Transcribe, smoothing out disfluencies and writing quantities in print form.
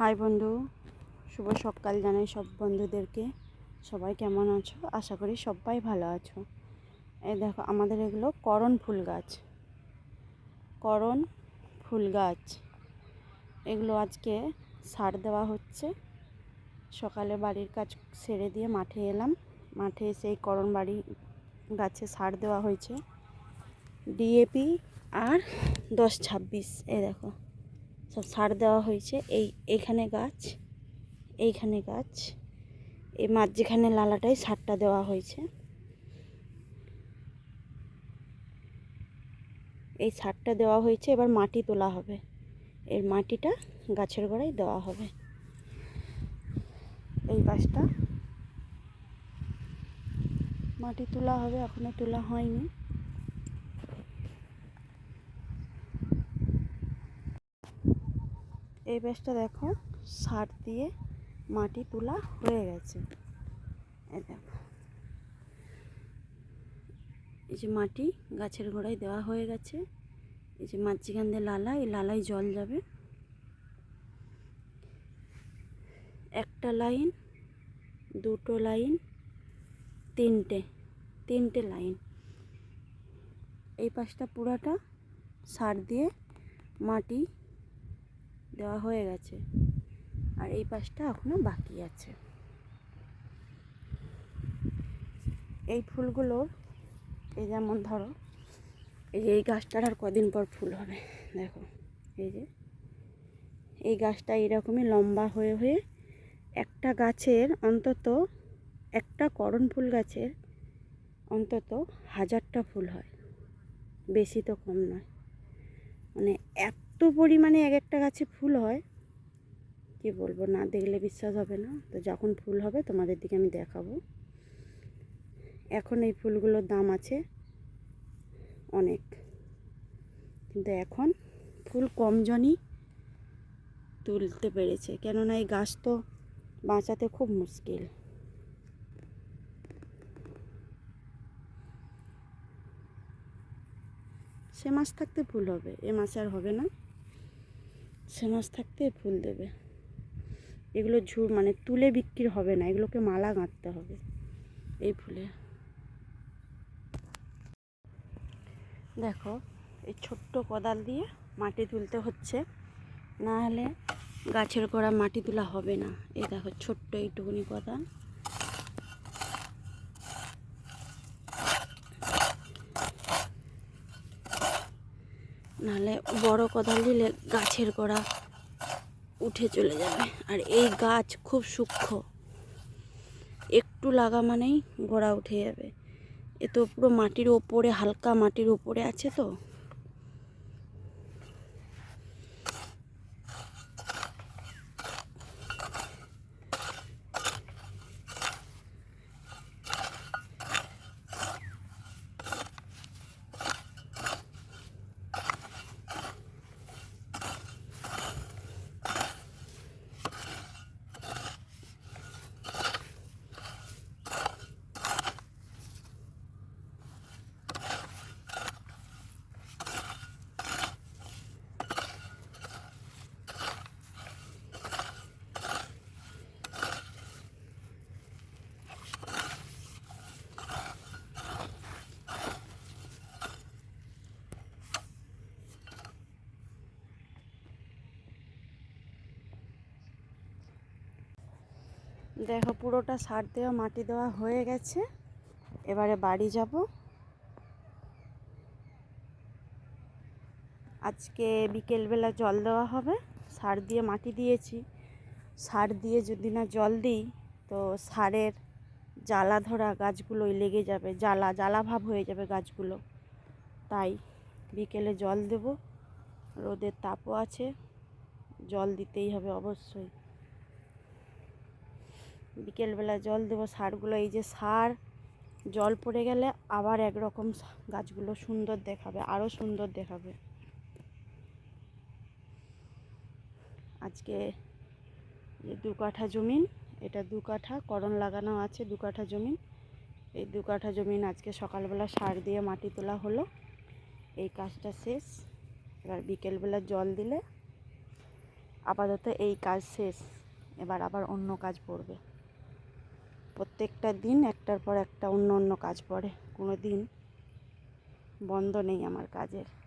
High বন্ধু, শুভ সকাল জানাই সব বন্ধুদেরকে। সবাই কেমন আছো? আশা করি সবাই ভালো আছো। এই দেখো, আমাদের এগুলো করণ ফুল গাছ। করণ ফুল গাছ এগুলো আজকে সার দেওয়া হচ্ছে। সকালে বাড়ির কাজ সেরে দিয়ে মাঠে এলাম। মাঠে এসে এই করণ বাড়ি গাছে সার দেওয়া হয়েছে, ডিএপি আর 10-26। এই দেখো, সব সার দেওয়া হয়েছে। এইখানে গাছ, এইখানে গাছ, এই মাঝখানে লালাটাই সারটা দেওয়া হয়েছে। এই সারটা দেওয়া হয়েছে, এবার মাটি তোলা হবে। এর মাটিটা গাছের গোড়ায় দেওয়া হবে। এই গাছটা মাটি তোলা হবে, এখনো তোলা হয়নি। এই গাছটা দেখো, সার দিয়ে মাটি তোলা হয়ে গেছে। এই দেখো, এই যে মাটি গাছের গোড়ায় দেওয়া হয়ে গেছে। এই যে মাঝখান দিয়ে লালা, এই লালায় জল যাবে। একটা লাইন, দুটো লাইন, তিনটে লাইন। এই পাশটা পুরাটা সার দিয়ে মাটি দেওয়া হয়ে গেছে, আর এই পাশটা এখনো বাকি আছে। এই ফুলগুলোর, এই যেমন ধরো, এই যে এই গাছটার আর কদিন পর ফুল হবে দেখো। এই যে এই গাছটা এরকমই লম্বা হয়ে হয়ে একটা গাছের অন্তত, একটা করণ ফুল গাছের অন্তত 1000টা ফুল হয়, বেশি তো কম নয়। মানে এত পরিমাণে এক একটা গাছে ফুল হয়, কি বলবো, না দেখলে বিশ্বাস হবে না। তো যখন ফুল হবে তোমাদের দিকে আমি দেখাবো। এখন এই ফুলগুলোর দাম আছে অনেক, কিন্তু এখন ফুল কম জনই তুলতে পেরেছে, কেননা এই গাছ তো বাঁচাতে খুব মুশকিল। সে মাস থাকতে ফুল হবে, এ মাসে আর হবে না। সে মাস থাকতে ফুল দেবে। এগুলো মানে তুলে বিক্রি হবে না, এগুলোকে মালা গাঁথতে হবে এই ফুলে। দেখো, এই ছোট্ট কোদাল দিয়ে মাটি তুলতে হচ্ছে, না হলে গাছের গোড়া মাটি তোলা হবে না। এই দেখো, ছোট্ট এইটুকুনি কোদাল। নাহলে বড় কোদাল দিলে গাছের গোড়া উঠে চলে যাবে। আর এই গাছ খুব সূক্ষ্ম, একটু লাগা মানেই গোড়া উঠে যাবে। এ তো পুরো মাটির ওপরে, হালকা মাটির ওপরে আছে তো। দেখো, পুরোটা সার দেওয়া, মাটি দেওয়া হয়ে গেছে। এবারে বাড়ি যাব। আজকে বিকেলবেলা জল দেওয়া হবে। সার দিয়ে মাটি দিয়েছি, সার দিয়ে যদি না জল দিই তো সারের জ্বালা ধরা গাছগুলোই লেগে যাবে, জ্বালা জ্বালা ভাব হয়ে যাবে গাছগুলো। তাই বিকেলে জল দেব, রোদের তাপও আছে, জল দিতেই হবে অবশ্যই। বিকেলবেলা জল দেবো সারগুলো। এই যে সার জল পড়ে গেলে আবার একরকম গাছগুলো সুন্দর দেখাবে, আরও সুন্দর দেখাবে। আজকে যে 2 কাঠা জমিন, এটা 2 কাঠা করণ লাগানো আছে, 2 কাঠা জমিন। এই 2 কাঠা জমিন আজকে সকালবেলা সার দিয়ে মাটি তোলা হলো। এই কাজটা শেষ। এবার বিকেলবেলা জল দিলে আপাতত এই কাজ শেষ, এবার আবার অন্য কাজ পড়বে। প্রত্যেকটা দিন একটার পর একটা অন্য অন্য কাজ পড়ে, কোনো দিন বন্ধ নেই আমার কাজের।